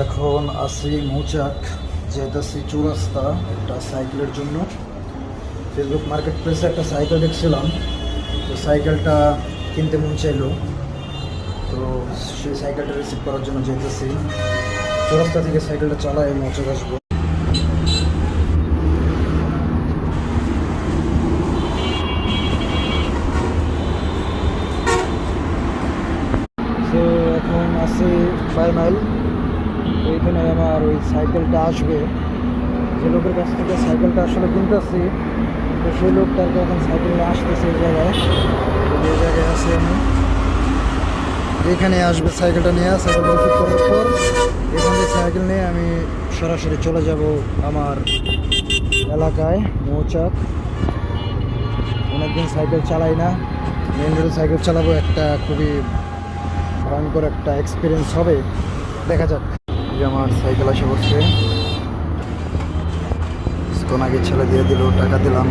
এখন আছি মৌচাক, যেতেছি চৌরাস্তা একটা সাইকেলের জন্য। ফেসবুক মার্কেট প্লেসে একটা সাইকেল দেখছিলাম, তো সাইকেলটা কিনতে মন চাইলো, তো সেই সাইকেলটা রিসিভ করার জন্য যেতেছি। চৌরাস্তা থেকে সাইকেলটা চালাই মৌচাক আসবো। তো এখন আছি 5 মাইল, ওইখানে আমার ওই সাইকেলটা আসবে। যে লোকের কাছ থেকে সাইকেলটা আসলে কিনতেছি, তো সেই লোকটাকে এখন সাইকেল নিয়ে আসতেছে এই জায়গায়। এই জায়গায় আছি আমি, এখানে আসবে সাইকেলটা নিয়ে। সাইকেলটা রিসিভ করার পর এখান থেকে সাইকেল নিয়ে আমি সরাসরি চলে যাব আমার এলাকায় মৌচাক। অনেকদিন সাইকেল চালাই না, মেন রোডে সাইকেল চালাবো, একটা খুবই ভয়ঙ্কর একটা এক্সপিরিয়েন্স হবে, দেখা যাক। যে আমার সাইকেল আসে পড়ছে, কিছুক্ষণ আগে ছেলে দিয়ে দিল, টাকা দিলাম,